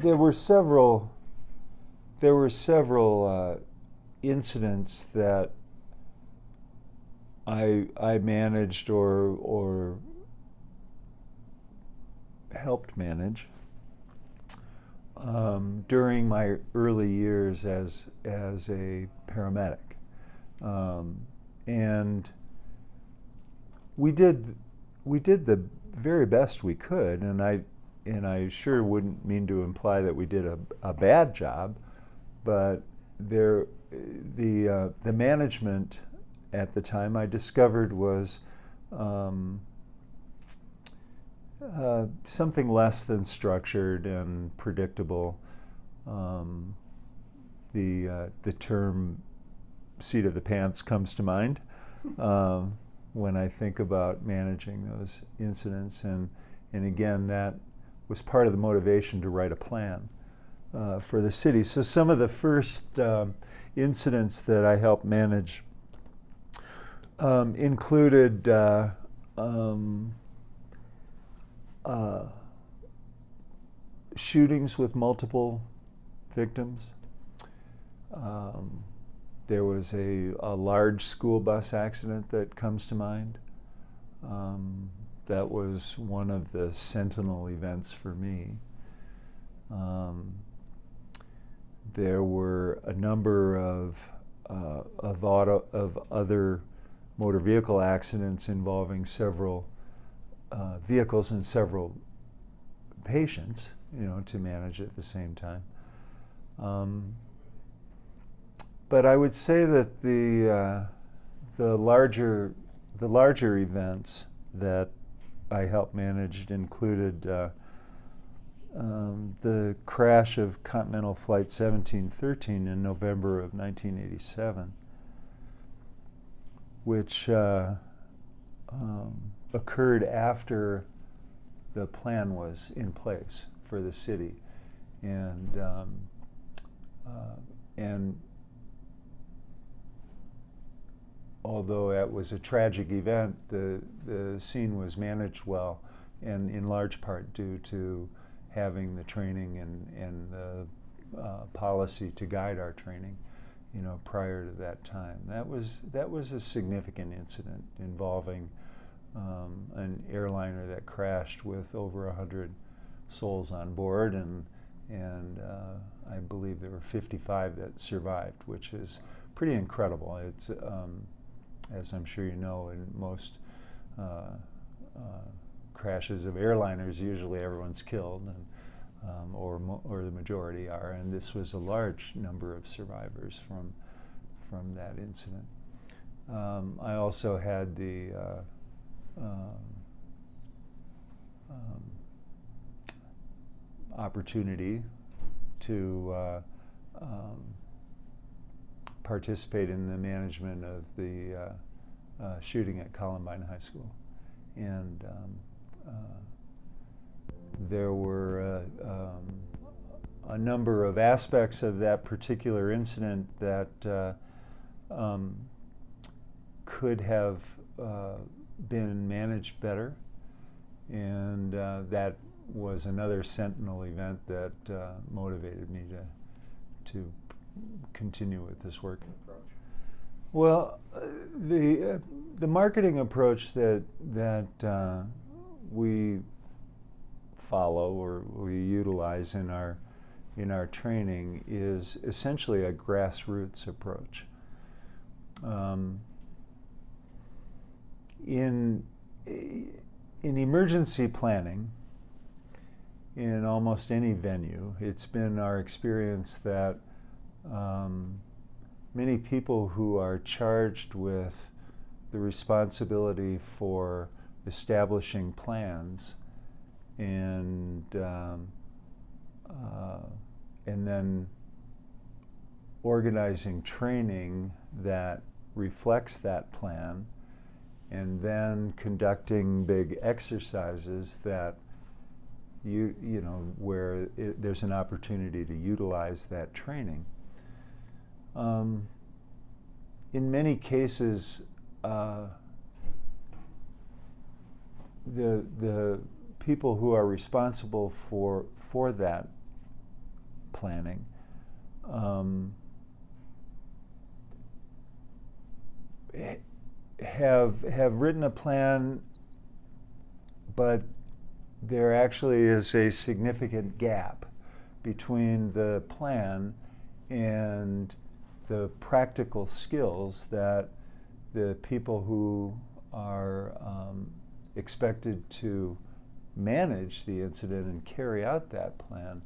there were several incidents that I managed or helped manage during my early years as a paramedic, and we did the very best we could, and I sure wouldn't mean to imply that we did a bad job, but the management at the time I discovered was something less than structured and predictable. The term "seat of the pants" comes to mind when I think about managing those incidents, and again, that was part of the motivation to write a plan for the city. So some of the first incidents that I helped manage included shootings with multiple victims. There was a large school bus accident that comes to mind. That was one of the sentinel events for me. There were a number of other motor vehicle accidents involving several vehicles and several patients, to manage at the same time. But I would say that the larger events that I helped manage included the crash of Continental Flight 1713 in November of 1987, which occurred after the plan was in place for the city, and although it was a tragic event, the scene was managed well, and in large part due to having the training and the policy to guide our training, prior to that time. That was a significant incident involving an airliner that crashed with over 100 souls on board, and I believe there were 55 that survived, which is pretty incredible. It's as I'm sure you know, in most crashes of airliners, usually everyone's killed, and or the majority are, and this was a large number of survivors from that incident. I also had the opportunity to participate in the management of the shooting at Columbine High School, and there were a number of aspects of that particular incident that could have been managed better, and that was another sentinel event that motivated me to continue with this work. Well, the marketing approach that we follow or we utilize in our training is essentially a grassroots approach. In emergency planning, in almost any venue, it's been our experience that many people who are charged with the responsibility for establishing plans and then organizing training that reflects that plan, and then conducting big exercises that where there's an opportunity to utilize that training. In many cases, the people who are responsible for that planning. Have written a plan, but there actually is a significant gap between the plan and the practical skills that the people who are expected to manage the incident and carry out that plan.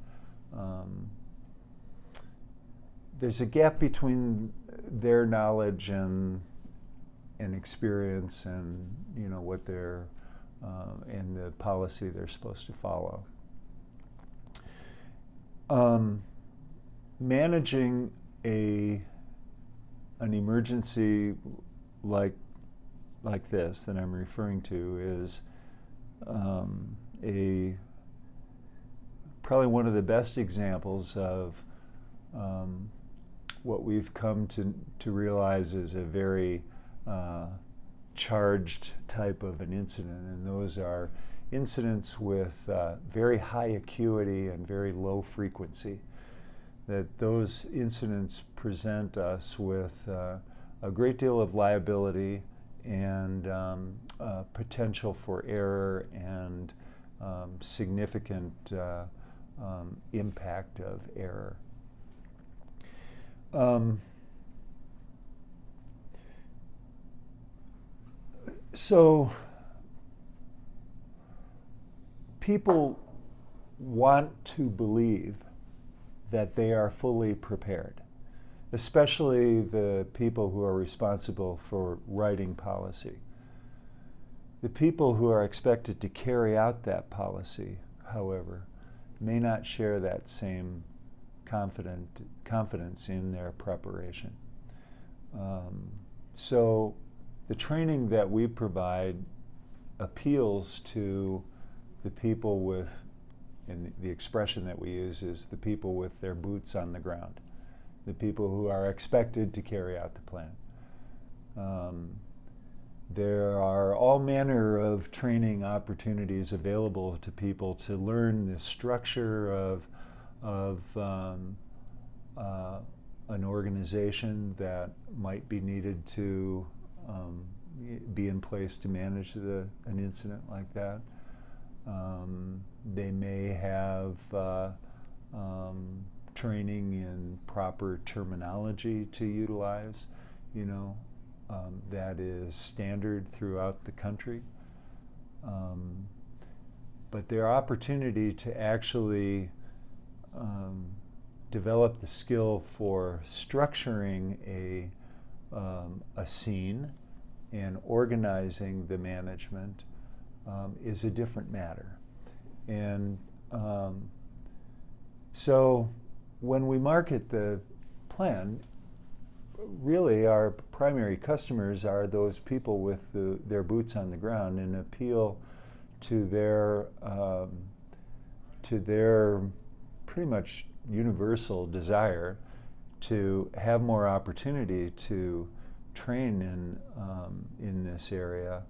There's a gap between their knowledge and experience, and what they're and the policy they're supposed to follow. Managing an emergency like this that I'm referring to is probably one of the best examples of what we've come to realize is a very charged type of an incident, and those are incidents with very high acuity and very low frequency. That those incidents present us with a great deal of liability and potential for error and significant impact of error. So people want to believe that they are fully prepared, especially the people who are responsible for writing policy. The people who are expected to carry out that policy, however, may not share that same confidence in their preparation. So the training that we provide appeals to the people with, and the expression that we use is the people with their boots on the ground, the people who are expected to carry out the plan. There are all manner of training opportunities available to people to learn the structure of an organization that might be needed to be in place to manage an incident like that. They may have training in proper terminology to utilize, that is standard throughout the country. But their opportunity to actually develop the skill for structuring a scene and organizing the management is a different matter. And so when we market the plan, really our primary customers are those people with their boots on the ground, and appeal to their pretty much universal desire to have more opportunity to train in this area,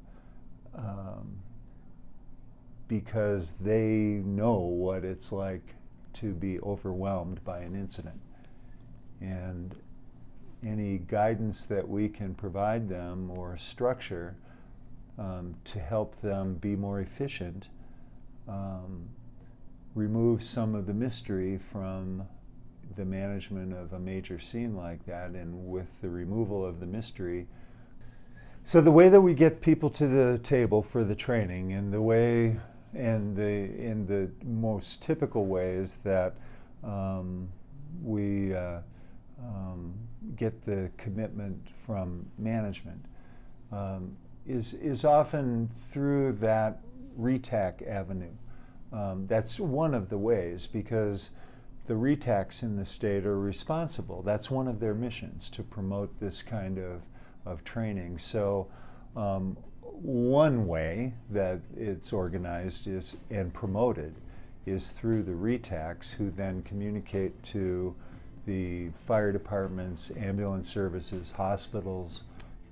because they know what it's like to be overwhelmed by an incident. And any guidance that we can provide them or structure to help them be more efficient remove some of the mystery from the management of a major scene like that. And with the removal of the mystery, so the way that we get people to the table for the training, and the way, and in the most typical way, is that we get the commitment from management, is often through that RETAC avenue. That's one of the ways, because the RETACs in the state are responsible. That's one of their missions, to promote this kind of training. So one way that it's organized and promoted is through the RETACs, who then communicate to the fire departments, ambulance services, hospitals,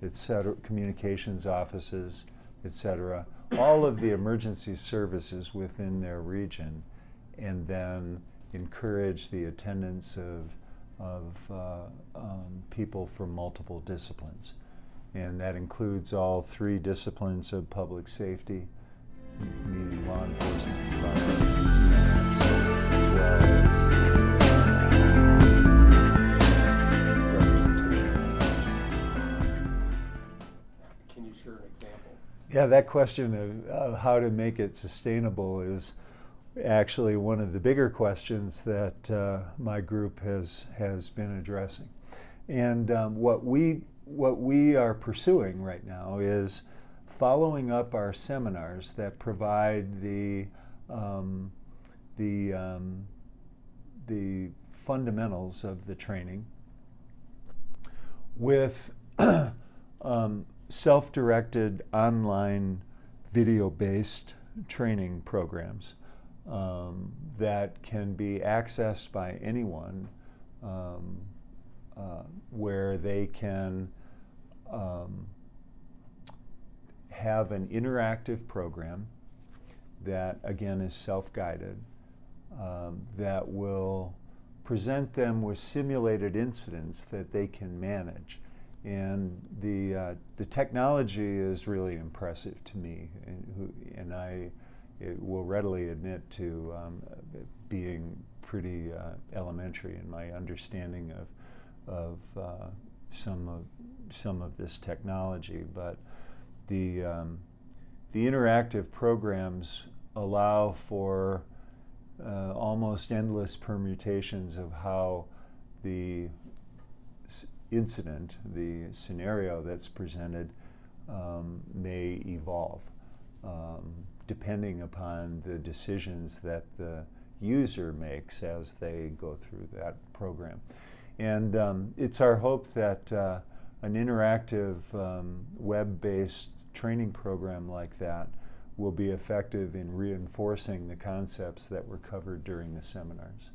etc., communications offices, etc., all of the emergency services within their region, and then encourage the attendance of people from multiple disciplines. And that includes all 3 disciplines of public safety, meaning law enforcement and fire, as well as representation. Can you share an example? Yeah, that question of how to make it sustainable is actually one of the bigger questions that my group has been addressing. And what we are pursuing right now is following up our seminars that provide the fundamentals of the training with self-directed online video-based training programs that can be accessed by anyone, where they can have an interactive program that, again, is self-guided, that will present them with simulated incidents that they can manage. And the technology is really impressive to me, and I will readily admit to being pretty elementary in my understanding of some of this technology. But the interactive programs allow for almost endless permutations of how the incident, the scenario that's presented, may evolve, depending upon the decisions that the user makes as they go through that program. And it's our hope that an interactive web-based training program like that will be effective in reinforcing the concepts that were covered during the seminars.